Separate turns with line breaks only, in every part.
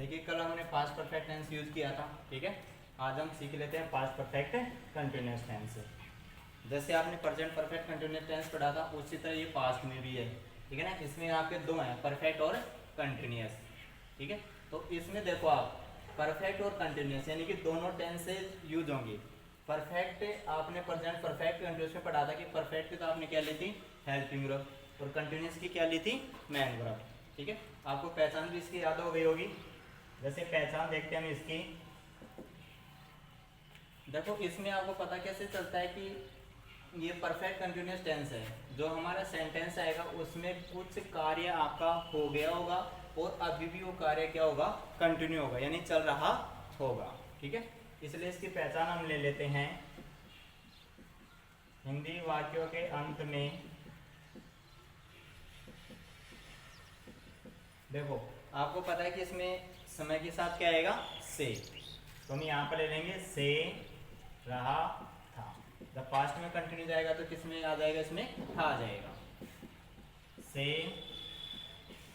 देखिए कल हमने पास्ट परफेक्ट टेंस यूज किया था, ठीक है। आज हम सीख लेते हैं पास्ट परफेक्ट कंटिन्यूअस टेंस। जैसे आपने प्रेजेंट परफेक्ट कंटिन्यूअस टेंस पढ़ा था उसी तरह ये पास्ट में भी है, ठीक है ना। इसमें आपके दो हैं, परफेक्ट और कंटिन्यूअस, ठीक है। तो इसमें देखो आप परफेक्ट और कंटिन्यूअस यानी कि दोनों टेंसेज यूज होंगे। परफेक्ट आपने प्रेजेंट परफेक्ट कंटिन्यूअस में पढ़ा था कि परफेक्ट की तो आपने क्या ली थी, हेल्पिंग वर्ब, और कंटिन्यूअस की क्या ली थी, मेन वर्ब, ठीक है। आपको पहचान भी इसकी याद हो गई होगी। जैसे पहचान देखते हैं हम इसकी, देखो इसमें आपको पता कैसे चलता है कि ये परफेक्ट कंटिन्यूअस टेंस है। जो हमारा सेंटेंस आएगा उसमें कुछ कार्य आपका हो गया होगा और अभी भी वो कार्य क्या होगा, कंटिन्यू होगा, यानी चल रहा होगा, ठीक है। इसलिए इसकी पहचान हम ले लेते हैं। हिंदी वाक्यों के अंत में देखो आपको पता है कि इसमें समय के साथ क्या आएगा, से, तो हम यहाँ पर ले लेंगे से रहा था। जब पास्ट में कंटिन्यू जाएगा तो किस में आ जाएगा, इसमें था आ जाएगा। से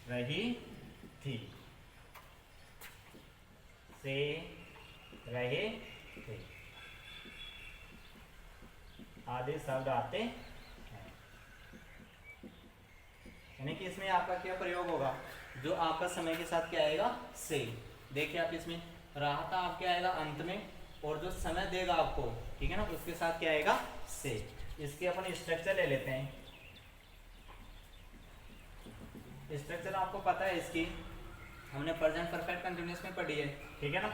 रही थी, से रहे थे आदि शब्द आते हैं। यानी कि इसमें आपका क्या प्रयोग होगा, जो आपका समय के साथ क्या आएगा, से। देखिए आप इसमें रहा था आपके आएगा अंत में, और जो समय देगा आपको, ठीक है ना, उसके साथ क्या आएगा, से। इसके अपन स्ट्रक्चर ले लेते हैं। स्ट्रक्चर आपको पता है इसकी, हमने प्रेजेंट परफेक्ट कंटिन्यूअस में पढ़ी है, ठीक है ना।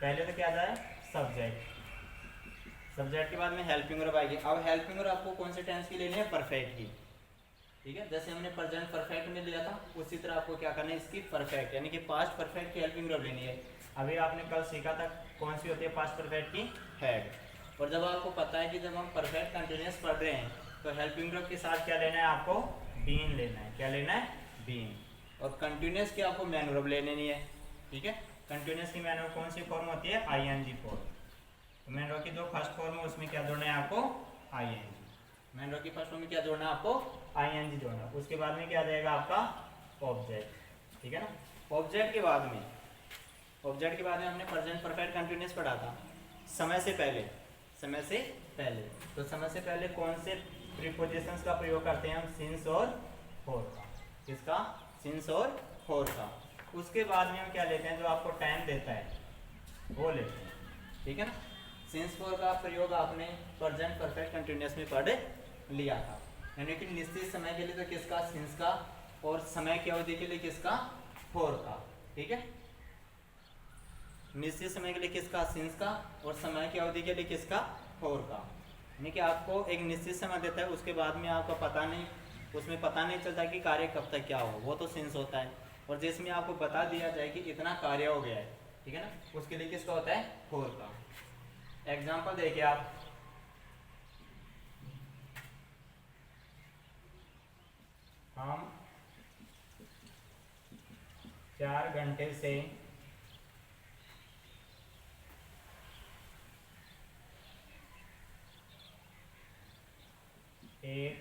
पहले तो क्या आ जाए, सब्जेक्ट, सब्जेक्ट के बाद में हेल्पिंग वर्ब आएगी। अब हेल्पिंग वर्ब आपको कौन से टेंस की लेनी है, परफेक्ट की, ठीक है। जैसे हमने प्रेजेंट परफेक्ट में लिया था उसी तरह आपको क्या करना है, इसकी परफेक्ट यानी कि पास्ट परफेक्ट की हेल्पिंग वर्ब लेनी है। अभी आपने कल सीखा था कौन सी होती है पास्ट परफेक्ट की, हेड। और जब आपको पता है कि जब हम परफेक्ट कंटिन्यूअस पढ़ रहे हैं तो हेल्पिंग वर्ब के साथ क्या लेना है आपको, बीन लेना है। क्या लेना है, बीन। और कंटिन्यूअस की आपको मेन वर्ब ले लेनी है, ठीक है। कंटिन्यूअस की मेन वर्ब कौन सी फॉर्म होती है, आईएनजी फॉर्म। तो मेन वर्ब की जो फर्स्ट फॉर्म है उसमें क्या जोड़ना है आपको, आईएनजी। मेन वर्ब की फर्स्ट फॉर्म में क्या जोड़ना है आपको, आईएनजी जोड़ना। उसके बाद में क्या आ जाएगा आपका, ऑब्जेक्ट, ठीक है ना। ऑब्जेक्ट के बाद में, ऑब्जेक्ट के बाद में हमने प्रेजेंट परफेक्ट कंटिन्यूअस पढ़ा था समय से पहले, समय से पहले। तो समय से पहले कौन से प्रीपोजिशंस का प्रयोग करते हैं हम, सिंस और फॉर का। किसका, सिंस और फॉर का। उसके बाद में हम क्या लेते हैं, जो आपको टाइम देता है वो लेते हैं, ठीक है ना। सिंस फॉर का प्रयोग आपने प्रेजेंट परफेक्ट कंटिन्यूअस में पढ़ लिया था, यानी कि निश्चित समय के लिए तो किसका, सिंस का, और समय की अवधि के लिए किसका, फॉर का, ठीक है। निश्चित समय के लिए किसका, सिंस का, और समय की अवधि के लिए किसका, फॉर का। यानी कि आपको एक निश्चित समय देता है, उसके बाद में आपको पता नहीं, उसमें पता नहीं चलता कि कार्य कब तक क्या हो, वो तो सिंस होता है। और जिसमें आपको बता दिया जाए कि इतना कार्य हो गया है, ठीक है ना, उसके लिए किसका होता है, फॉर का। एग्जाम्पल देखिए आप, हम 4 घंटे से एक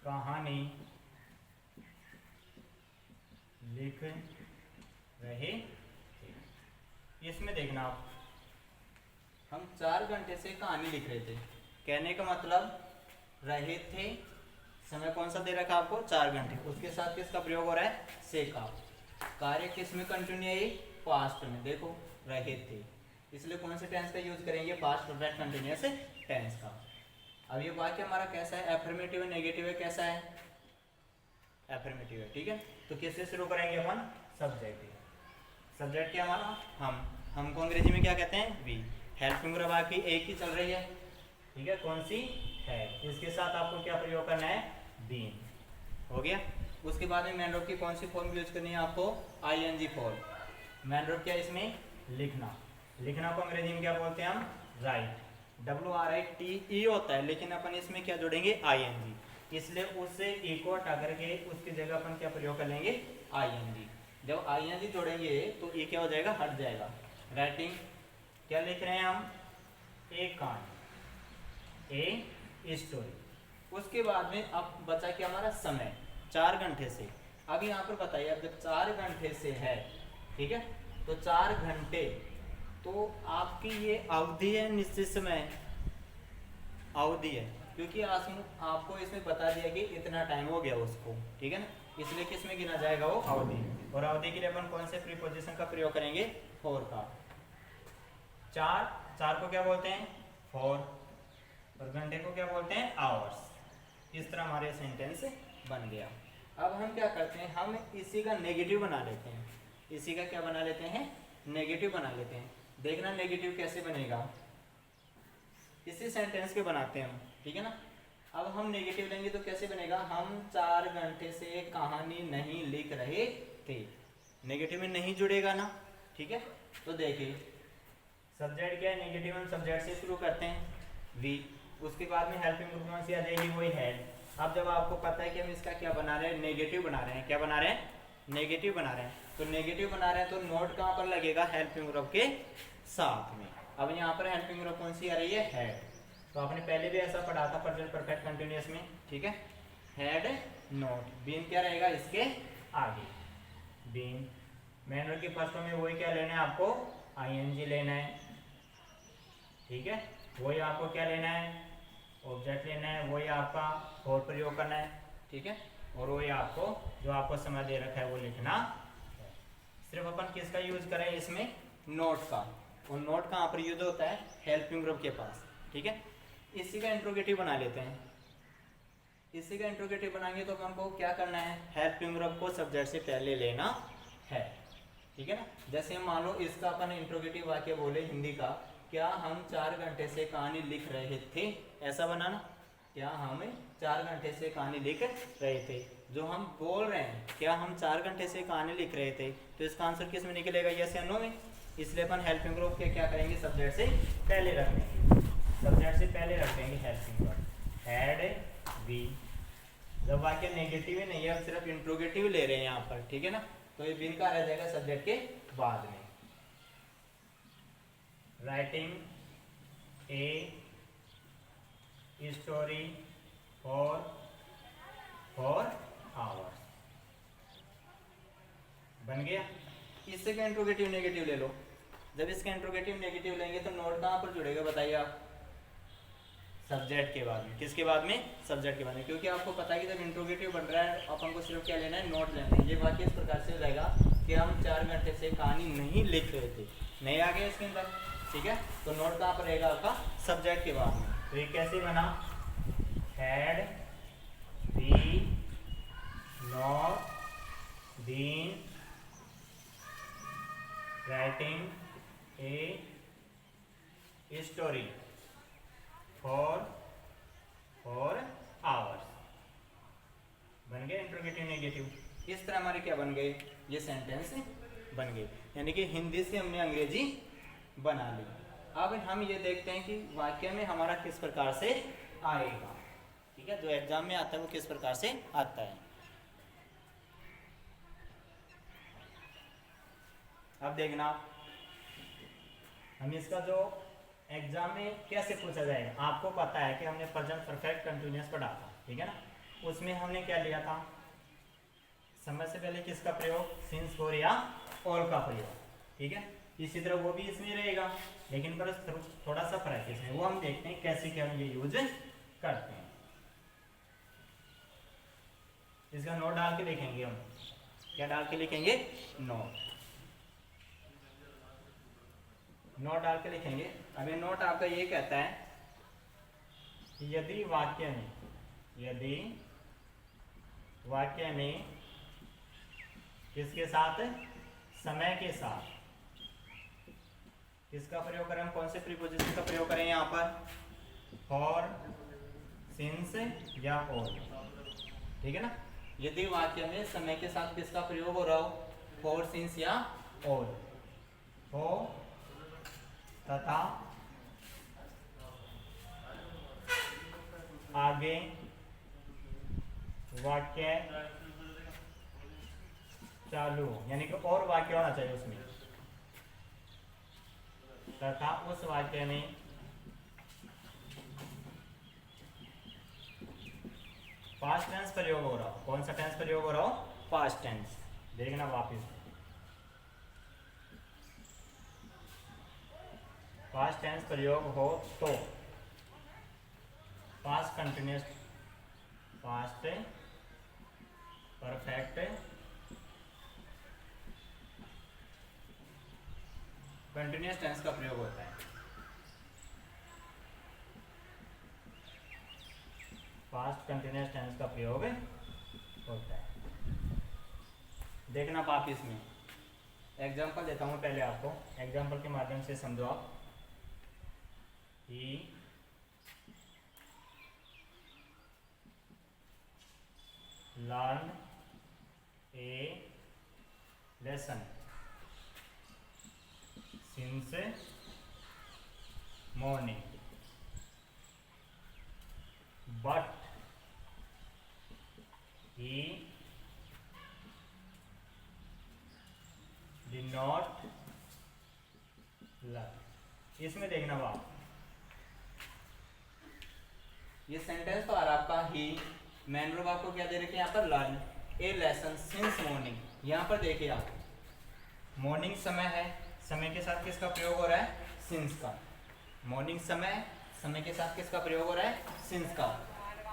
कहानी लिख रहे थे। इसमें देखना आप, हम 4 घंटे से कहानी लिख रहे थे, कहने का मतलब रहे थे, समय कौन सा दे रखा आपको, 4 घंटे, उसके साथ किसका प्रयोग हो रहा है, से का। कार्य किस में कंटिन्यू है, पास्ट में, देखो रहे थे, इसलिए कौन से टेंस का यूज करेंगे, पास्ट परफेक्ट कंटिन्यूअस टेंस का। अब ये वाक्य हमारा कैसा है, एफर्मेटिव है, नेगेटिव है, कैसा है, एफर्मेटिव है, ठीक है। तो किससे शुरू करेंगे अपन, सब्जेक्ट। सब्जेक्ट क्या हमारा, हमको अंग्रेजी में क्या कहते हैं, वी। हेल्पिंग वर्ब आपकी एक ही चल रही है, ठीक है, कौन सी है। इसके साथ आपको क्या प्रयोग करना है, बीन, हो गया। उसके बाद में मेन वर्ब की कौन सी फॉर्म यूज करनी है आपको, आईएनजी फॉर्म। मेन वर्ब क्या है इसमें, लिखना। लिखना को अंग्रेजी में क्या बोलते हैं हम, राइट, WRITE होता है, लेकिन अपन इसमें क्या जोड़ेंगे, आईएनजी। इसलिए उससे ई को हटा करके उसकी जगह अपन क्या प्रयोग कर लेंगे, आईएनजी। जब आईएनजी जोड़ेंगे तो ये क्या हो जाएगा, हट जाएगा। राइटिंग, क्या लिख रहे हैं हम, एक कहानी, ए स्टोरी। उसके बाद में अब बचा क्या हमारा समय, 4 घंटे से, अब यहाँ पर बताइए, अब जब 4 घंटे से है, ठीक है, तो 4 घंटे तो आपकी ये अवधि है, निश्चित समय अवधि है, क्योंकि आपको इसमें बता दिया कि इतना टाइम हो गया उसको, ठीक है ना, इसलिए किसमें गिना जाएगा वो अवधि। और अवधि के लिए अपन कौन से प्रीपोजिशन का प्रयोग करेंगे, फॉर का। 4 को क्या बोलते हैं, फॉर, और घंटे को क्या बोलते हैं, आवर्स। इस तरह हमारे सेंटेंस बन गया। अब हम क्या करते हैं, हम इसी का नेगेटिव बना लेते हैं, इसी का क्या बना लेते हैं, नेगेटिव बना लेते हैं। देखना नेगेटिव कैसे बनेगा, इसी सेंटेंस के बनाते हैं हम, ठीक है ना। अब हम नेगेटिव लेंगे तो कैसे बनेगा, हम 4 घंटे से कहानी नहीं लिख रहे थे, नेगेटिव में नहीं जुड़ेगा ना, ठीक है। तो देखिए सब्जेक्ट क्या है, नेगेटिव, हम सब्जेक्ट से शुरू करते हैं, वी, उसके बाद में हेल्पिंग ग्रुप कौन सी आ जाएगी, वही हेड। अब जब आपको पता है कि हम इसका क्या बना रहे हैं, नेगेटिव बना रहे हैं, क्या बना रहे हैं, नेगेटिव बना रहे हैं, तो नेगेटिव बना रहे हैं तो नोट कहाँ पर लगेगा, हेल्पिंग ग्रुप के साथ में। अब यहाँ पर हेल्पिंग ग्रुप कौन सी आ रही है, हेड। तो आपने पहले भी ऐसा पढ़ा था प्रेजेंट परफेक्ट कंटिन्यूअस में, ठीक है। हेड नोट, बीन क्या रहेगा इसके आगे, बीन। मैनर के फर्स्ट में वही क्या लेना है आपको, आईएनजी लेना है, ठीक है। वही आपको क्या लेना है, ऑब्जेक्ट लेना है, वही आपका फॉर प्रयोग करना है, ठीक है। और वही आपको जो आपको समय दे रखा है वो लिखना है। सिर्फ अपन किसका यूज करें इसमें, नोट का। और नोट कहाँ पर यूज होता है, हेल्पिंग ग्रुप के पास, ठीक है। इसी का इंट्रोगेटिव बना लेते हैं, इसी का इंट्रोगेटिव बनाएंगे तो अपन को क्या करना है, हेल्पिंग ग्रुप को सब्जेक्ट से पहले लेना है, ठीक है ना। जैसे मान लो इसका अपन इंट्रोगेटिव वाक्य बोले हिंदी का, क्या हम 4 घंटे से कहानी लिख रहे थे, ऐसा बनाना, क्या हम 4 घंटे से कहानी लिख रहे थे। जो हम बोल रहे हैं क्या हम 4 घंटे से कहानी लिख रहे थे, तो इसका आंसर किस में निकलेगा, यस या नो में। इसलिए अपन हेल्पिंग ग्रुप के क्या करेंगे, सब्जेक्ट से पहले रख देंगे, सब्जेक्ट से पहले रख देंगे हेल्पिंग ग्रुप, हैड वी। जब वाक्य नेगेटिव ही नहीं है, सिर्फ इंट्रोगेटिव ले रहे हैं यहाँ पर, ठीक है ना, तो ये बिन का रह जाएगा सब्जेक्ट के बाद में। Writing a story for hours, बन गया। इससे क्या इंट्रोगेटिव नेगेटिव ले लो, जब इसका इंट्रोगेटिव नेगेटिव लेंगे तो नोट कहाँ पर जुड़ेगा बताइए आप, सब्जेक्ट के बाद में। किसके बाद में, सब्जेक्ट के बाद में, क्योंकि आपको पता है कि जब इंट्रोगेटिव बन रहा है अपन को सिर्फ क्या लेना है, नोट लेना है। ये वाक्य इस प्रकार से हो जाएगा कि हम 4 घंटे से कहानी नहीं लिख रहे थे, नहीं आ गया इसके अंदर, ठीक है। तो नोट कहाँ पर रहेगा आपका, सब्जेक्ट के बाद में। तो ये कैसे बना, had we not been writing a story for hours, बन गए इंट्रोगेटिव नेगेटिव। इस तरह हमारे क्या बन गए, ये सेंटेंस बन गए, यानी कि हिंदी से हमने अंग्रेजी बना ली। अब हम ये देखते हैं कि वाक्य में हमारा किस प्रकार से आएगा, ठीक है, जो एग्जाम में आता है वो किस प्रकार से आता है। अब देखना हम इसका जो एग्जाम में कैसे पूछा जाएगा, आपको पता है कि हमने प्रेजेंट परफेक्ट कंटिन्यूअस पढ़ा था, ठीक है ना। उसमें हमने क्या लिया था, समय से पहले किसका प्रयोग, सिंस फॉर या ऑल का प्रयोग, ठीक है। इसी तरह वो भी इसमें रहेगा, लेकिन पर थोड़ा सा फर्क है इसमें, वो हम देखते हैं कैसे क्या हम ये यूज करते हैं। इसका नोट डाल के देखेंगे हम, क्या डाल के लिखेंगे, नोट डाल के लिखेंगे। अब ये नोट आपका ये कहता है कि यदि वाक्य में किसके साथ, समय के साथ किसका प्रयोग करें, हम कौन से प्रीपोजिशन का प्रयोग करें यहाँ पर, फॉर, सिंस या ऑल, ठीक है ना। यदि वाक्य में समय के साथ किसका प्रयोग हो रहा हो, फॉर, सिंस या ऑल, हो तथा आगे वाक्य चालू, यानी कि और वाक्य होना चाहिए उसमें, तथा उस वाक्य में पास्ट टेंस प्रयोग हो रहा हो। कौन सा टेंस प्रयोग हो रहा हो, पास्ट टेंस। देखना वापिस, पास्ट टेंस प्रयोग हो तो past continuous, past perfect continuous tense का प्रयोग होता है। पास्ट कंटिन्यूस टेंस का प्रयोग होता है। देखना आप इसमें एग्जांपल देता हूँ पहले आपको, एग्जांपल के माध्यम से समझो आप। He learn a lesson since morning but he did not learn। इसमें देखना आप, ये सेंटेंस तो आ रहा आपका ही, मैन वर्ब आपको क्या दे रखे हैं यहाँ पर, learn a lesson since morning. यहाँ पर देखिए आप, मॉर्निंग समय है, समय के साथ किसका प्रयोग हो रहा है, सिंस का। मॉर्निंग समय, समय के साथ किसका प्रयोग हो रहा है, सिंस का।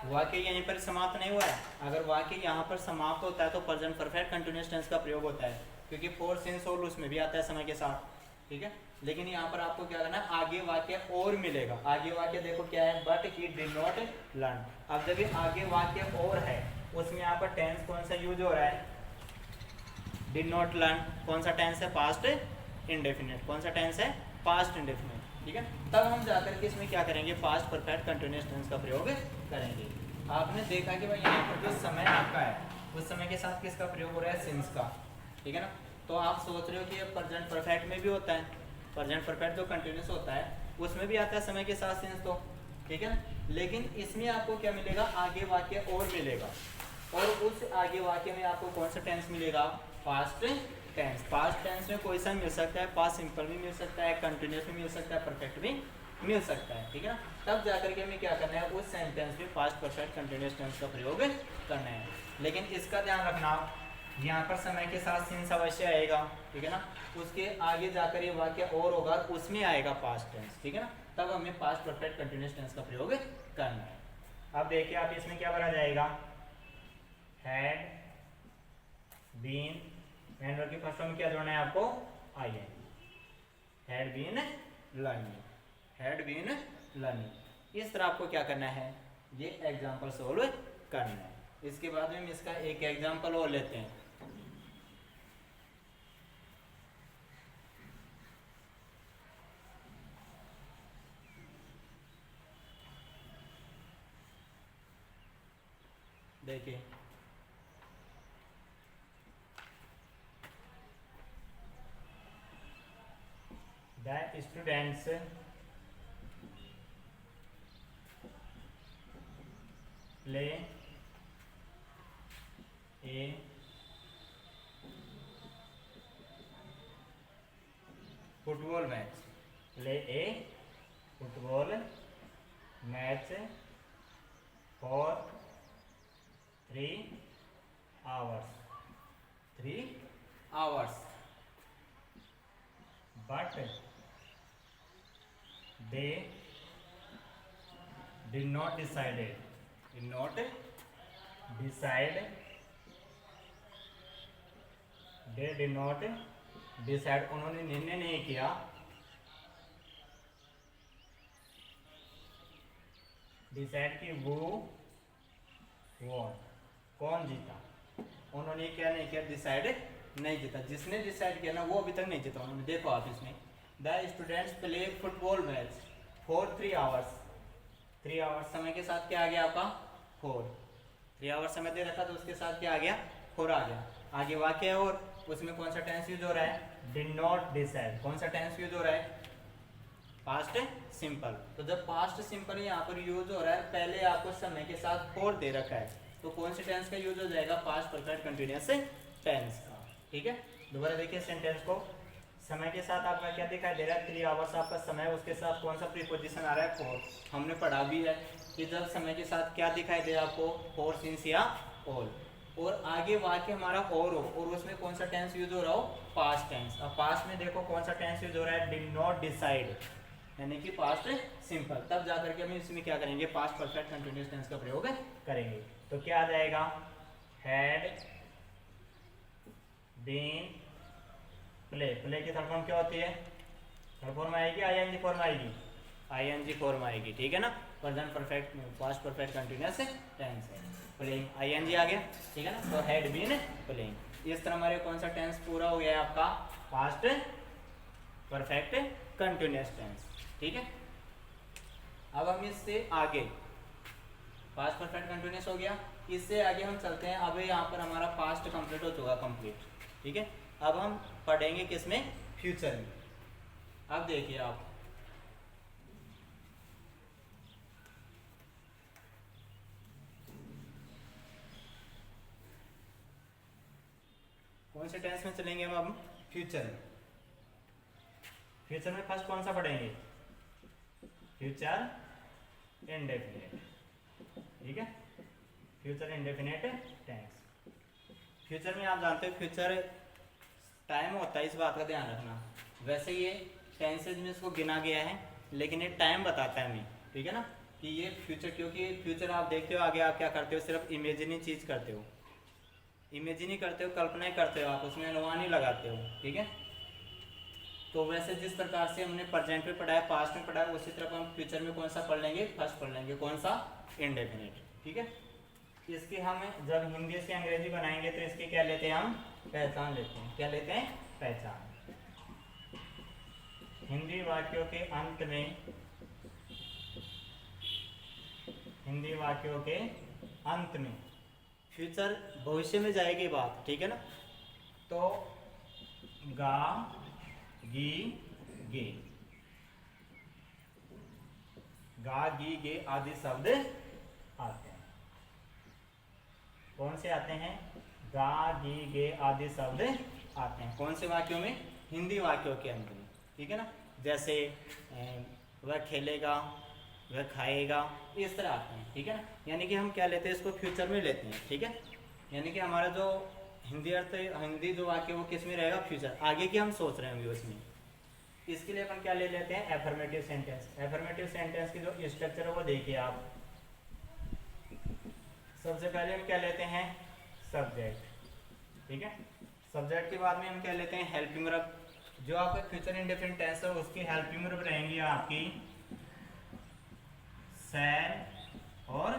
वाक्य यहीं पर समाप्त नहीं हुआ है, अगर वाक्य यहाँ पर समाप्त होता है तो प्रेजेंट परफेक्ट कंटिन्यूअस टेंस का प्रयोग होता है, क्योंकि फोर सिंस और उसमें भी आता है समय के साथ, ठीक है। लेकिन यहाँ पर आपको क्या करना है, आगे वाक्य और मिलेगा। आगे वाक्य देखो क्या है, but he did not learn. अब जब ये आगे वाक्य और है, उसमें यहाँ पर टेंस कौन सा यूज हो रहा है, डिड नॉट लर्न। कौन सा टेंस है, पास्ट इंडेफिनिट। कौन सा टेंस है, पास्ट इंडेफिनिट, ठीक है। तब हम जाकर के इसमें क्या करेंगे, पास्ट परफेक्ट कंटिन्यूअस टेंस का प्रयोग करेंगे। आपने देखा कि भाई यहाँ पर जो समय आपका है, उस समय के साथ किसका प्रयोग हो रहा है, सिंस का, ठीक है ना। तो आप सोच रहे हो कि ये प्रेजेंट परफेक्ट में भी होता है, प्रेजेंट परफेक्ट जो कंटिन्यूअस होता है उसमें भी आता है समय के साथ सिंस, तो ठीक है ना। लेकिन इसमें आपको क्या मिलेगा, आगे वाक्य और मिलेगा, और उस आगे वाक्य में आपको कौन सा टेंस मिलेगा, पास्ट टेंस। पास्ट टेंस में कोई सा मिल सकता है, पास्ट सिंपल भी मिल सकता है, कंटिन्यूअस भी मिल सकता है, परफेक्ट भी मिल सकता है, ठीक है ना। तब जाकर के हमें क्या करना है, उस सेंटेंस में पास्ट परफेक्ट कंटिन्यूअस टेंस का प्रयोग करना है। लेकिन इसका ध्यान रखना, यहाँ पर समय के साथ सिंस अवश्य आएगा, ठीक है ना। उसके आगे जाकर ये वाक्य और होगा, उसमें आएगा पास्ट टेंस, ठीक है ना। तब हमें पास्ट परफेक्ट कंटिन्यूअस टेंस का प्रयोग करना है। अब देखिए आप इसमें क्या भरा जाएगा, हैड बीन, मैन वर्ब की फर्स्ट फॉर्म में क्या जोड़ना है आपको, I N. Had been learning, had been learning. इस तरह आपको क्या करना है, ये एग्जाम्पल सोल्व करना है। इसके बाद में हम इसका एक एग्जाम्पल और लेते हैं। देखिए the students play A football match, play A football match for 3 hours, 3 hours, but they did not decide, did not decide, they did not decide, उन्होंने निर्णय नहीं किया, डिसाइड कि वो वॉन, कौन जीता। उन्होंने क्या नहीं किया, डिसाइड नहीं जीता। जिसने डिसाइड किया ना वो अभी तक नहीं जीता उन्होंने। देखो आप इसमें, the students play football match for 3 hours, 3 hours समय के साथ क्या आ गया आपका, 4। 3 hours समय दे रखा तो उसके साथ क्या आ गया, 4 आ गया। आगे वाक्य है और उसमें कौन सा टेंस यूज हो रहा है, डिड नॉट डिसाइड। कौन सा टेंस यूज हो रहा है, पास्ट सिंपल। तो जब पास्ट सिंपल यहाँ पर यूज हो रहा है, पहले आपको समय के साथ 4 दे रखा है, तो कौन से टेंस का यूज हो जाएगा, पास्ट परफेक्ट कंटिन्यूअस टेंस का, ठीक है। दोबारा देखिए सेंटेंस को, समय के साथ आपका क्या दिखाई दे रहा है, 3 hours आपका समय, उसके साथ कौन सा प्रीपोजिशन आ रहा है, 4। हमने पढ़ा भी है कि जब समय के साथ क्या दिखाई दे आपको, 4 सिंस या ऑल। और आगे वाक्य हमारा और हो और उसमें कौन सा टेंस यूज हो रहा हो, पास्ट टेंस। अब पास्ट में देखो कौन सा टेंस यूज हो रहा है, डिड नॉट डिसाइड, यानी कि पास्ट सिंपल। तब जाकर के हम इसमें क्या करेंगे, पास्ट परफेक्ट कंटिन्यूअस टेंस का प्रयोग करेंगे। तो क्या आ जाएगा, हैड बीन प्ले। प्ले की थर्ड फॉर्म क्या होती है, थर्ड फॉर्म आएगी आईएनजी फॉर्म आएगी, आईएनजी फॉर्म आएगी, ठीक है ना। Present perfect past perfect continuous tense है, प्लेइंग आईएनजी आ गया, ठीक है ना। तो हैड बीन प्लेइंग। इस तरह हमारे कौन सा टेंस पूरा हो गया है आपका, पास्ट परफेक्ट कंटिन्यूअस टेंस, ठीक है। अब हम इससे आगे, पास्ट परफेक्ट कंटिन्यूअस हो गया, इससे आगे हम चलते हैं। अब यहाँ पर हमारा पास्ट कंप्लीट हो चुका, कंप्लीट, ठीक है। अब हम पढ़ेंगे किसमें, फ्यूचर में। अब देखिए आप, कौन से टेंस में चलेंगे हम, फ्यूचर में। फ्यूचर में फर्स्ट कौन सा पढ़ेंगे, फ्यूचर इंडेफिनिट, ठीक है। Future indefinite tense. फ्यूचर में आप जानते हो फ्यूचर टाइम होता है, इस बात का ध्यान रखना। वैसे ये टेंसेज में इसको गिना गया है, लेकिन ये टाइम बताता है हमें, ठीक है ना, कि ये फ्यूचर, क्योंकि फ्यूचर आप देखते हो आगे आप क्या करते हो, सिर्फ इमेजिनी चीज करते हो, इमेजिनी करते हो, कल्पना करते हो आप, उसमें अनुमान ही लगाते हो, ठीक है। तो वैसे जिस प्रकार से हमने प्रेजेंट में पढ़ा है, पास्ट में पढ़ा है, उसी तरह हम फ्यूचर में कौन सा पढ़ लेंगे, फर्स्ट पढ़ लेंगे, कौन सा, इंडेफिनिट, ठीक है। इसकी हम जब हिंदी से अंग्रेजी बनाएंगे तो इसकी क्या लेते हैं, हम पहचान लेते हैं। क्या लेते हैं, पहचान। हिंदी वाक्यों के अंत में, हिंदी वाक्यों के अंत में फ्यूचर भविष्य में जाएगी बात, ठीक है ना। तो गा गी गे, गा गी गे आदि शब्द आते हैं। कौन से आते हैं, गा गी गे आदि शब्द आते हैं। कौन से वाक्यों में, हिंदी वाक्यों के अंत में, ठीक है ना। जैसे वह खेलेगा, वह खाएगा, इस तरह आते हैं, ठीक है ना। यानी कि हम क्या लेते हैं, इसको फ्यूचर में लेते हैं, ठीक है। यानी कि हमारा जो हिंदी अर्थ, हिंदी जो वाक्य वो किस में रहेगा, फ्यूचर, आगे की हम सोच रहे हैं उसमें। इसके लिए अपन क्या ले लेते हैं, एफर्मेटिव सेंटेंस। एफर्मेटिव सेंटेंस की जो स्ट्रक्चर है वो देखिए आप। सबसे पहले हम क्या लेते हैं, सब्जेक्ट, ठीक है। सब्जेक्ट के बाद में हम क्या लेते हैं, हेल्पिंग वर्ब। जो आपका फ्यूचर इंडेफिनिट टेंस है उसकी हेल्पिंग वर्ब रहेंगी आपकी शैल और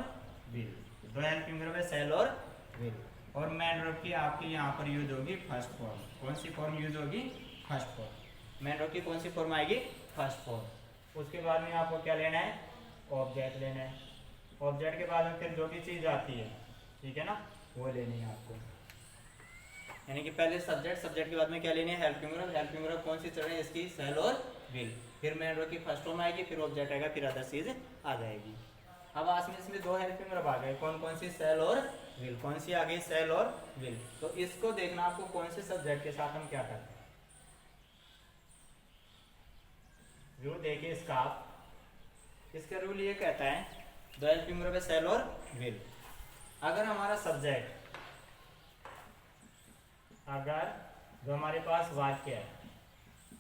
विल। दो हेल्पिंग वर्ब है, शैल और विल। और मेन वर्ब की आपकी यहाँ पर यूज होगी फर्स्ट फॉर्म। कौन सी फॉर्म यूज होगी, फर्स्ट फॉर्म। मेन वर्ब की कौन सी फॉर्म आएगी, फर्स्ट फॉर्म। उसके बाद में आपको क्या लेना है, ऑब्जेक्ट लेना है। ऑब्जेक्ट के बाद में फिर जो भी चीज़ आती है, ठीक है ना, वो लेनी है आपको। यानी कि पहले सब्जेक्ट, सब्जेक्ट के बाद में क्या लेनी है, हेल्पिंग वर्ब। हेल्पिंग वर्ब कौन सी चल रही है, इसकी शैल और विल। फिर मेन वर्ब की फर्स्ट फॉर्म आएगी, फिर ऑब्जेक्ट आएगा, फिर अदर चीज आ जाएगी। अब आज में इसमें दो हेल्पिंग वर्ब आ गए, कौन कौन सी, शैल और विल। कौन सी आ गई, शैल और विल। तो इसको देखना आपको कौन से सब्जेक्ट के साथ हम क्या करते हैं। रूल देखिए इसका आप, इसका रूल ये कहता है, दो हेल्पिंग वर्ब है, शैल और विल। अगर हमारा सब्जेक्ट, अगर जो हमारे पास वाक्य है,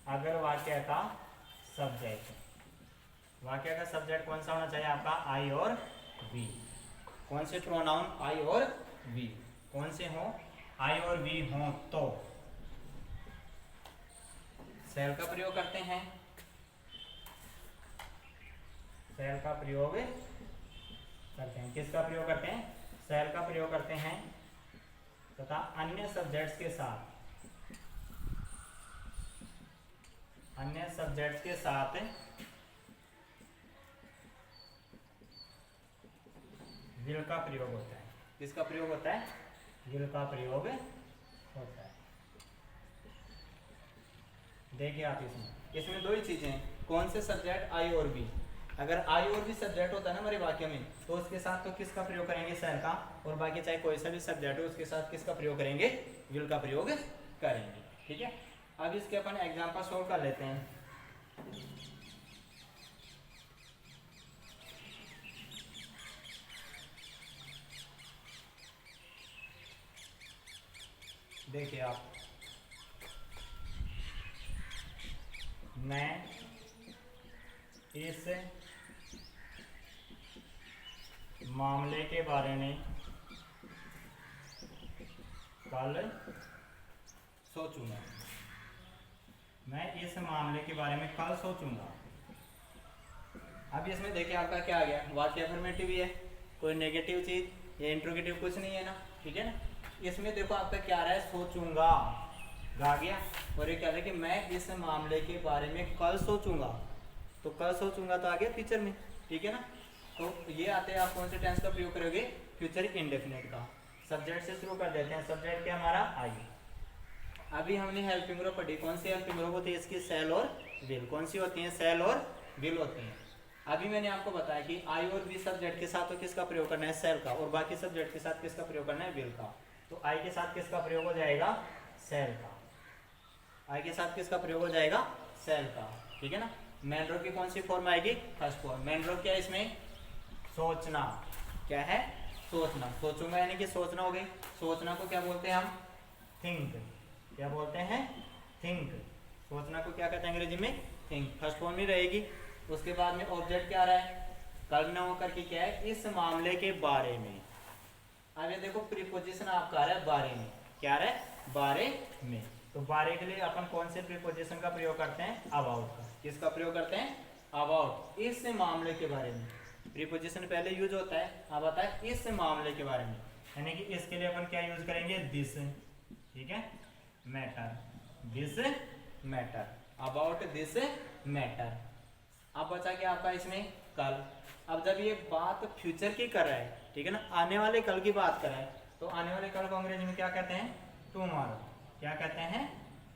अगर वाक्य का सब्जेक्ट, वाक्य का सब्जेक्ट कौन सा होना चाहिए आपका, आई और वी। कौन से प्रोनाउन, आई और वी, कौन से हो, आई और वी हो, तो शैल का प्रयोग करते हैं। शैल का प्रयोग करते हैं, किसका प्रयोग करते हैं, शैल का प्रयोग करते हैं। तथा अन्य सब्जेक्ट्स के साथ, अन्य सब्जेक्ट्स के साथ विल का प्रयोग होता है। किसका प्रयोग होता है, विल का प्रयोग होता है। देखिए आप इसमें दो ही चीजें हैं, कौन से सब्जेक्ट, आई और बी। अगर आई और भी सब्जेक्ट होता है ना हमारे वाक्य में, तो उसके साथ तो किसका प्रयोग करेंगे, शैल का। और बाकी चाहे कोई सा भी सब्जेक्ट हो उसके साथ किसका प्रयोग करेंगे, विल का प्रयोग करेंगे, ठीक है। अब इसके अपन एग्जांपल सोल्व कर लेते हैं। देखिए आप, मैं इस मामले के बारे में कल सोचूंगा। मैं इस मामले के बारे में कल सोचूंगा। अब इसमें देखिए आपका क्या आ गया, वाक्य अफर्मेटिव ही है, कोई नेगेटिव चीज या इंट्रोगेटिव कुछ नहीं है ना, ठीक है ना। इसमें देखो आपका क्या आ रहा है, सोचूंगा आ गया, और ये कह रहा है कि मैं इस मामले के बारे में कल सोचूंगा। तो कल सोचूंगा तो आ गया फ्यूचर में, ठीक है ना। तो ये आते हैं, आप कौन से टेंस का प्रयोग करोगे, फ्यूचर इंडेफिनिट का। सब्जेक्ट से शुरू कर देते हैं, सब्जेक्ट क्या हमारा आई। अभी हमने हेल्पिंग वर्ब पढ़ी, कौन सी हेल्पिंग वर्ब होती है इसकी, सेल और विल। कौन सी होती है, सेल और विल होती हैं। अभी मैंने आपको बताया कि आई और वी सब्जेक्ट के साथ तो किसका प्रयोग करना है, सेल का, और बाकी सब्जेक्ट के साथ किसका प्रयोग करना है, विल का। तो आई के साथ किसका प्रयोग हो जाएगा, सेल का। आई के साथ किसका प्रयोग हो जाएगा, सेल का, ठीक है ना। मेन वर्ब की कौन सी फॉर्म आएगी, फर्स्ट फॉर्म। मेन वर्ब क्या है इसमें, सोचना। क्या है, सोचना। सोचूंगा यानी कि सोचना हो गई। सोचना को क्या बोलते हैं हम, थिंक। क्या बोलते हैं, थिंक। सोचना को क्या कहते हैं अंग्रेजी में, थिंक। फर्स्ट फॉर्म ही रहेगी। उसके बाद में ऑब्जेक्ट क्या आ रहा है, कर्म होकर के क्या है, इस मामले के बारे में। अब ये देखो प्रीपोजिशन आपका आ रहा है बारे में। क्या आ रहा है, बारे में। तो बारे के लिए अपन कौन से प्रीपोजिशन का प्रयोग करते हैं, अबाउट का। किसका प्रयोग करते हैं, अबाउट, इस मामले के बारे में। प्रीपोजिशन पहले यूज होता है, अब आता है इस मामले के बारे में, यानी कि इसके लिए अपन क्या यूज करेंगे, दिस, ठीक है, matter, this matter, about this matter. अब बचा क्या आपका इसमें, कल। अब जब ये बात फ्यूचर की कर रहा है, ठीक है ना, आने वाले कल की बात कर रहा है, तो आने वाले कल को अंग्रेजी में क्या कहते हैं, टुमारो। क्या कहते हैं,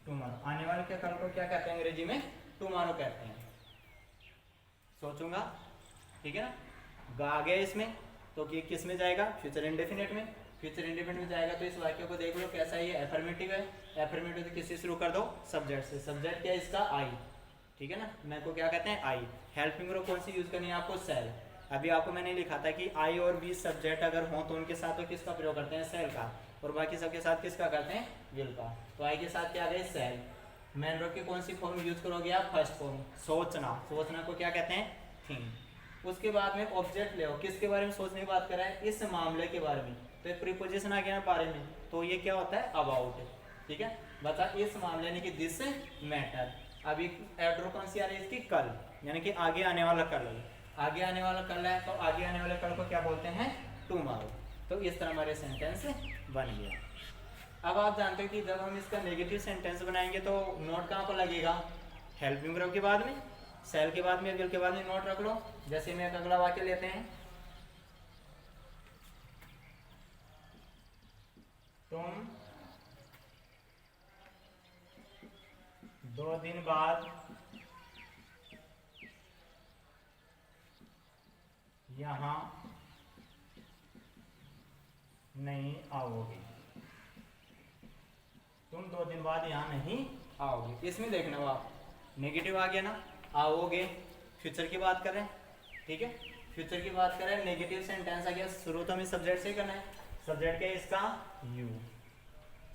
टुमारो। आने वाले के कल को क्या कहते हैं अंग्रेजी में, टुमारो कहते हैं। सोचूंगा, ठीक है ना, गा गया इसमें, तो ये किस में जाएगा, फ्यूचर इंडेफिनिट में। फ्यूचर इंडेफिनिट में जाएगा तो इस वाक्य को देख लो कैसा है, ये एफर्मेटिव है। एफर्मेटिव तो किससे शुरू कर दो, सब्जेक्ट से। सब्जेक्ट क्या है इसका, आई, ठीक है ना। मैं को क्या कहते हैं, आई। हेल्पिंग वर्ब कौन सी यूज करनी है आपको, सेल। अभी आपको मैंने लिखा था कि आई और बी सब्जेक्ट अगर हो तो उनके साथ तो किसका प्रयोग करते हैं, सेल का, और बाकी सबके साथ किसका करते हैं, विल का। तो आई के साथ क्या आ गए, सेल। मेन वर्ब की कौन सी फॉर्म यूज करोगे आप, फर्स्ट फॉर्म, सोचना। सोचना को क्या कहते हैं, थिंक। उसके बाद में ऑब्जेक्ट ले, किसके बारे में सोचने की बात कर रहा है, इस मामले के बारे में। तो एक प्रीपोजिशन आ गया बारे में, तो ये क्या होता है, अबाउट, ठीक है। बता इस मामले यानी कि दिस मैटर। अभी एड्रो कौन सी आ रही है इसकी, कल, यानी कि आगे आने वाला कल। आगे आने वाला कल है, तो आगे आने वाले कल को क्या बोलते हैं, टुमारो। तो इस तरह हमारे सेंटेंस बन गया। अब आप जानते हो कि जब हम इसका नेगेटिव सेंटेंस बनाएंगे तो नोट कहाँ पर लगेगा, हेल्पिंग वर्ब के बाद में, सेल के बाद में, विल के बाद में नोट रख लो। जैसे मैं एक अगला वाक्य लेते हैं, तुम 2 दिन बाद यहाँ नहीं आओगे। तुम 2 दिन बाद यहाँ नहीं आओगे। इसमें देखना हो आप, नेगेटिव आ गया ना, आओगे, फ्यूचर की बात करें, ठीक है, फ्यूचर की बात करें, नेगेटिव सेंटेंस आ गया। शुरू तो हमें सब्जेक्ट से करना है। सब्जेक्ट क्या है इसका, यू।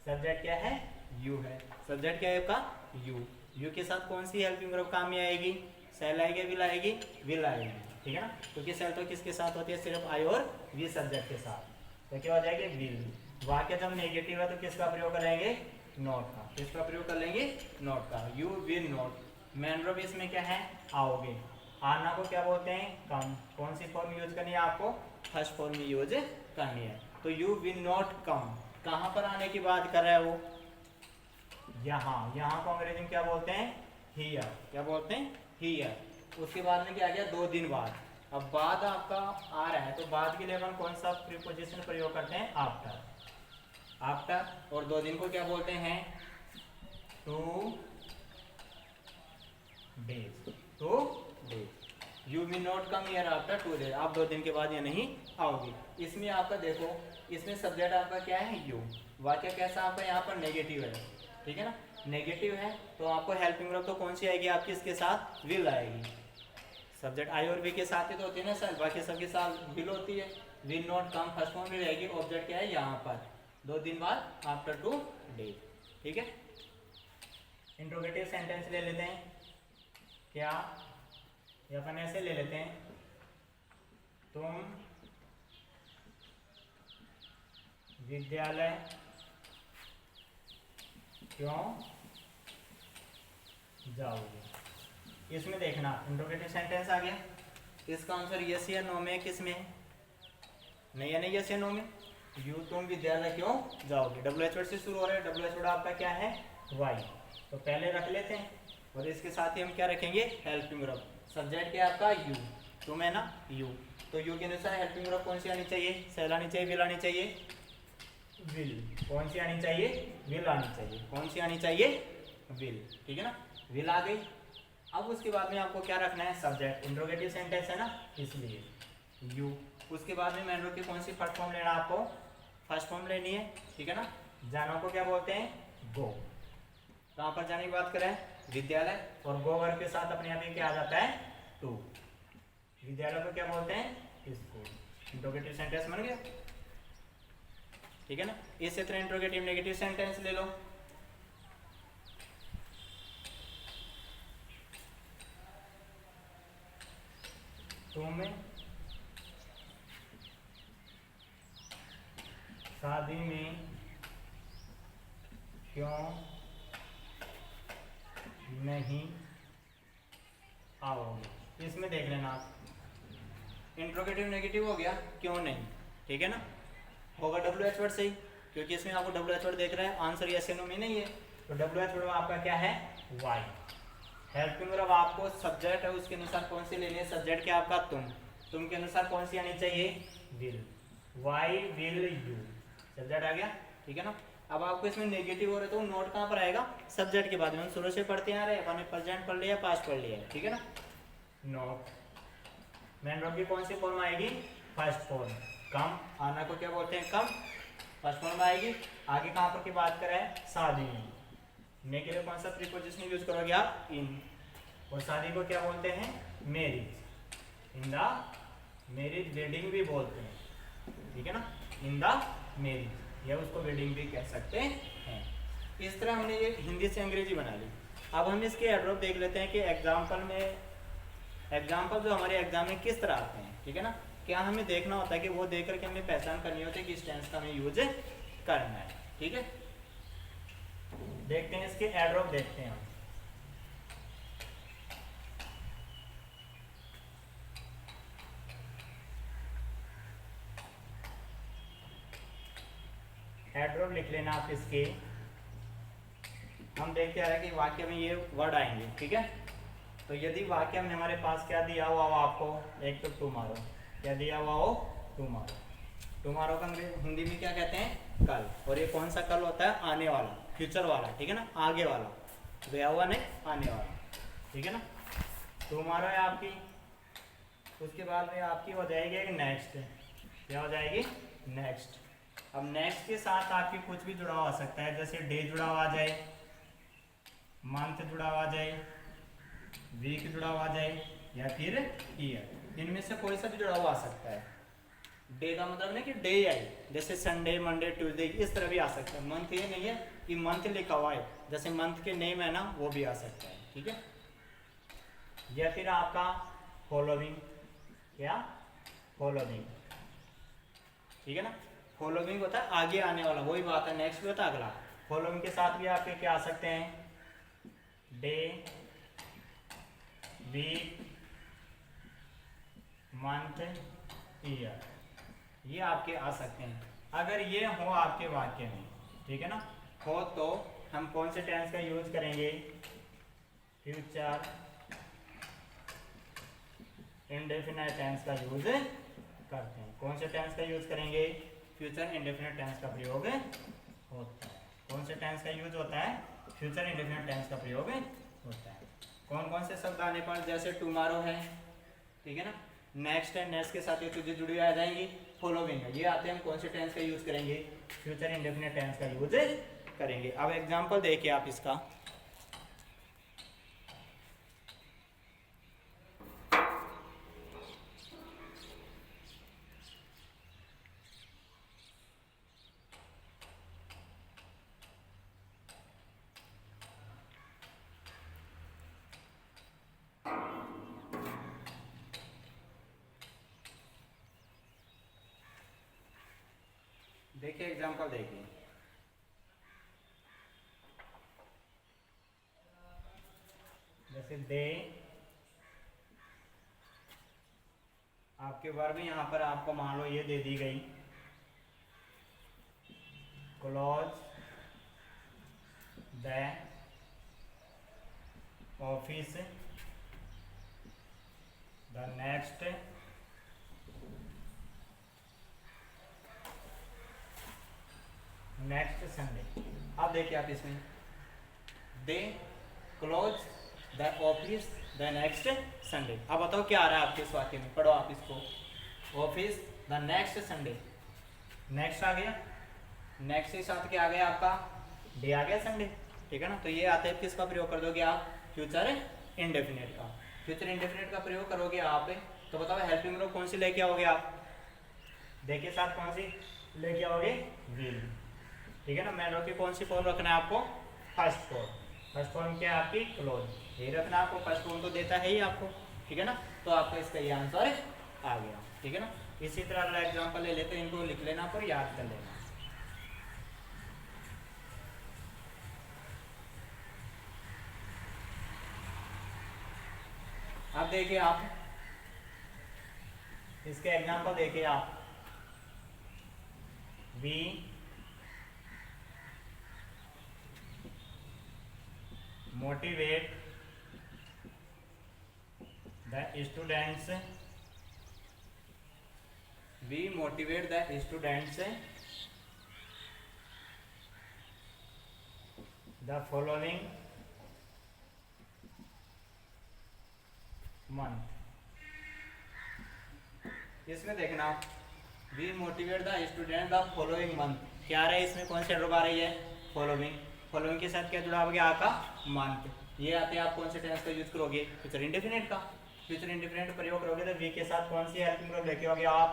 सब्जेक्ट क्या है, यू है। सब्जेक्ट क्या है आपका, यू। यू के साथ कौन सी हेल्पिंग वर्ब काम में आएगी, सेल आएगी, विल आएगी, विल आएगी, ठीक है ना। क्योंकि सेल तो किसके साथ होती है, सिर्फ आई और वी सब्जेक्ट के साथ, तो क्या हो जाएगी, विल। वाक्य जब नेगेटिव है तो किसका प्रयोग करेंगे, नॉट का। किसका प्रयोग कर लेंगे, नॉट का, you will not. Main verb इसमें क्या है, आओगे। आना को क्या बोलते हैं, कम। कौन सी फॉर्म यूज करनी है आपको, फर्स्ट फॉर्म में यूज करनी है। तो यू विल नॉट कम, कहाँ पर आने की बात कर रहा है वो, यहाँ। यहाँ को अंग्रेजी में क्या बोलते हैं, हियर। क्या बोलते हैं, हियर। उसके बाद में क्या आ गया, 2 दिन बाद। अब बाद आपका आ रहा है, तो बाद के लिए अपन कौन सा प्रीपोजिशन प्रयोग करते हैं, आफ्टर। आफ्टर। और 2 दिन को क्या बोलते हैं, 2 days. 2 days. You will not come here after 2 days. आप 2 दिन के बाद यहाँ नहीं आओगे। इसमें आपका देखो, इसमें सब्जेक्ट आपका क्या है, यू। वाक्य कैसा आपका यहाँ पर नेगेटिव है, ठीक है ना, नेगेटिव है, तो आपको हेल्पिंग वर्ब तो कौन सी आएगी आपकी, इसके साथ विल आएगी। सब्जेक्ट आई और वी के साथ ही तो होती है ना सर, बाकी सबके साथ विल होती है। Will not come first form में रहेगी। ऑब्जेक्ट क्या है यहाँ पर, 2 दिन बाद, आफ्टर 2 डेज। ठीक है, इंट्रोगेटिव सेंटेंस ले लेते हैं। क्या, या अपन ऐसे ले लेते हैं, तुम विद्यालय क्यों जाओगे। इसमें देखना इंट्रोगेटिव सेंटेंस आ गया, इसका आंसर यस या नो में, किस में, नहीं या नहीं, यस या नो में। यू, तुम विद्यालय क्यों जाओगे, WH वर्ड से शुरू हो रहा है, WH वर्ड आपका क्या है, वाई, तो पहले रख लेते हैं। और इसके साथ ही हम क्या रखेंगे, हेल्पिंग वर्ब। सब्जेक्ट क्या आपका यू, तुम है ना यू, तो यू के अनुसार हेल्पिंग वर्ब कौन सी आनी चाहिए, सेल आनी चाहिए, विल आनी चाहिए, विल। कौन सी आनी चाहिए, विल आनी चाहिए। कौन सी आनी चाहिए, विल। ठीक है ना, विल आ गई। अब उसके बाद में आपको क्या रखना है, सब्जेक्ट। इंट्रोगेटिव सेंटेंस है ना, इसलिए यू। उसके बाद में मैन की कौन सी फर्स्ट फॉर्म लेना, आपको फर्स्ट फॉर्म लेनी है। ठीक है ना, जानो को क्या बोलते हैं, गो। कहाँ पर जाने की बात करें, विद्यालय, और गो वर्ग के साथ अपने आप क्या आ जाता है, टू। विद्यालय को क्या बोलते हैं, स्कूल। इंट्रोगेटिव सेंटेंस बन गया। ठीक है ना, इसी तरह इंट्रोगेटिव नेगेटिव सेंटेंस ले लो। तुम शादी में क्यों नहीं आओगे। इसमें देख लेना आप, इंट्रोगेटिव नेगेटिव हो गया, क्यों नहीं। ठीक है ना, होगा WH वर्ड से ही, क्योंकि इसमें आपको WH वर्ड देख रहा है, आंसर यस या नो में नहीं है, तो WH वर्ड आपका क्या है, वाई। हेल्पिंग वर्ब आपको सब्जेक्ट है, उसके अनुसार कौन सी लेनी है, सब्जेक्ट क्या आपका तुम के अनुसार कौन सी आनी चाहिए, will. Why will you, subject आ गया। ठीक है ना, अब आपको इसमें नेगेटिव हो रहा है तो नोट कहाँ पर आएगा, सब्जेक्ट के बाद में। हम शुरू से पढ़ते आ रहे हैं, अपन ने प्रेजेंट पढ़ लिया, पास्ट पढ़ लिया है। ठीक है ना, नोट। मेन वर्ब की कौन सी फॉर्म आएगी, फर्स्ट फॉर्म। कम, आना को क्या बोलते हैं, कम, फर्स्ट फॉर्म आएगी। आगे कहाँ पर की बात करें, शादी में, मैं के लिए कौन सा प्रीपोजिशन यूज करोगे आप, इन। और शादी को क्या बोलते हैं, marriage. In the marriage, wedding भी बोलते हैं। ठीक है ना, इन द मैरिज, या उसको वेडिंग भी कह सकते हैं। इस तरह हमने ये हिंदी से अंग्रेजी बना ली। अब हम इसके एडवर्ब देख लेते हैं कि एग्जाम्पल जो हमारे एग्जाम में किस तरह आते हैं। ठीक है ना, क्या हमें देखना होता है कि वो देख करके हमें पहचान करनी होती है कि इस टेंस का हमें यूज करना है। ठीक है, देखते हैं इसके एडवर्ब, देखते हैं हम। एडवर्ब लिख लेना आप इसके। हम देखते आ रहे हैं कि वाक्य में ये वर्ड आएंगे। ठीक है, तो यदि वाक्य में हमारे पास क्या दिया हुआ हो आपको, एक तो टुमारो, क्या दिया हुआ हो, टुमारो। टुमारो का हिंदी में क्या कहते हैं, कल। और ये कौन सा कल होता है, आने वाला, फ्यूचर वाला। ठीक है ना, आगे वाला, गया हुआ नहीं, आने वाला। ठीक है ना, टुमारो है आपकी। उसके बाद में आपकी हो जाएगी एक नेक्स्ट, क्या हो जाएगी, नेक्स्ट। अब नेक्स्ट के साथ आपकी कुछ भी जुड़ा हुआ आ सकता है, जैसे डे जुड़ा हुआ आ जाए, मंथ जुड़ा हुआ आ जाए, वीक जुड़ा हुआ आ जाए, या फिर ईयर। इनमें से कोई सा भी जुड़ा हुआ आ सकता है। डे का मतलब नहीं कि डे आई, जैसे संडे, मंडे, ट्यूसडे, इस तरह भी आ सकता है। मंथ ये नहीं है कि मंथ लिखा हुआ है, जैसे मंथ के नेम है ना, वो भी आ सकता है। ठीक है, या फिर आपका फॉलोइंग, क्या, फॉलोइंग। ठीक है ना, फॉलोइंग होता है आगे आने वाला, वही बात है, नेक्स्ट भी होता है अगला। फॉलोइंग के साथ भी आपके क्या आ सकते हैं, डे, वीक, मंथ, ईयर, ये आपके आ सकते हैं अगर ये हो आपके वाक्य में। ठीक है ना, हो तो हम कौन से टेंस का यूज करेंगे, फ्यूचर इंडेफिनिट टेंस का यूज करते हैं। कौन से टेंस का यूज करेंगे, फ्यूचर इंडेफिनिट टेंस का प्रयोग होता है। कौन से टेंस का यूज होता है, फ्यूचर इंडेफिनिट टेंस का प्रयोग होता है। कौन कौन से शब्द आने पर, जैसे टुमारो है, ठीक है ना, नेक्स्ट है, नेक्स्ट के साथ ये चीजें जुड़ी आ जाएंगी, फॉलोइंग है, ये आते हैं। हम कौन से टेंस का यूज करेंगे, फ्यूचर इंडेफिनिट टेंस का यूज करेंगे। अब एग्जांपल देखिए आप इसका, देखिए एग्जांपल देखिए, जैसे दे, आपके वर्ब यहाँ पर आपको मान लो ये दे दी गई, close the office the next Sunday. अब देखिए आप इसमें they close the office the next Sunday. अब बताओ क्या आ रहा है आपके इस वाक्य में, पढ़ो आप इसको। Office the next Sunday, next आ गया, नेक्स्ट के साथ क्या आ गया आपका, डे आ गया संडे, ठीक है ना। तो ये आता है किसका प्रयोग कर दोगे आप, फ्यूचर इंडेफिनिट का। फ्यूचर इंडेफिनिट का प्रयोग करोगे आप, तो बताओ हेल्पिंग वर्ब कौन सी लेके आओगे आप, देखिए साथ कौन सी लेके आओगे, विल, ठीक है ना। मैन वर्ब की कौन सी फॉर्म रखना है आपको, फर्स्ट फॉर्म। फर्स्ट फॉर्म क्या है आपकी, क्लोज, यही रखना आपको, फर्स्ट फॉर्म तो देता है ही आपको, ठीक है ना। तो आपका इसका ये आंसर आ गया, ठीक है ना। इसी तरह अगला एग्जांपल ले लेते हैं, इनको लिख लेना पर याद कर लेना। अब देखिए आप इसके एग्जांपल देखिए आप, we motivate the students, we motivate the students the following month. इसमें देखना we motivate the student the following month, क्या आ रहा है इसमें, कौन से वर्ब आ रही है, फॉलोइंग। फॉलोइंग के साथ क्या जुड़ा हो गया आपका, मंथ। ये आते हैं आप कौन से टेंस का यूज करोगे, फ्यूचर इंडेफिनिट का। फ्यूचर इंडेफिनिट प्रयोग करोगे तो वी के साथ कौन सी हेल्पिंग वर्ब लेके आओगे आप,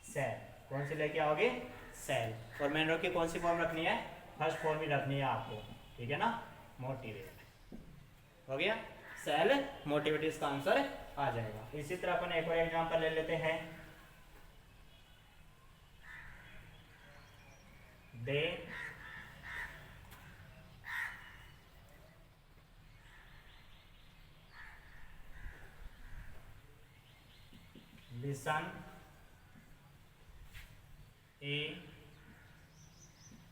सेल। कौन सी लेके आओगे, सेल। और मेन वर्ब की कौन सी फॉर्म रखनी है, फर्स्ट फॉर्म ही रखनी है आपको, ठीक है ना, मोटिवेट हो गया, सेल मोटिवेट इसका आंसर आ जाएगा। इसी तरह अपन एक और एग्जांपल ले लेते हैं, they listen A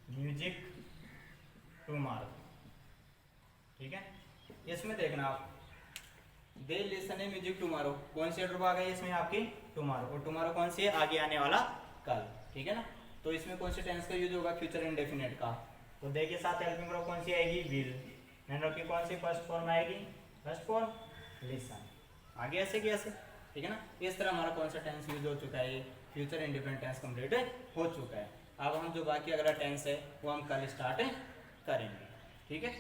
music tomorrow, ठीक है। इसमें देखना आप, they listen A music tomorrow, कौन सी वर्ब आ गई इसमें आपकी, टुमारो। और टुमारो कौन सी है, आगे आने वाला कल, ठीक है ना। तो इसमें कौन से टेंस का यूज होगा, फ्यूचर इंडेफिनिट का। तो दे के साथ हेल्पिंग वर्ब कौन सी आएगी, विल। मैन वर्ब की कौन सी फर्स्ट फॉर्म आएगी, फर्स्ट फॉर्म, लिसन। आगे ऐसे कैसे, ठीक है ना। इस तरह हमारा कौन सा टेंस यूज हो चुका है, फ्यूचर इंडिपेंडेंट टेंस कंप्लीट हो चुका है। अब हम जो बाकी अगला टेंस है वो हम कल स्टार्ट करेंगे, ठीक है।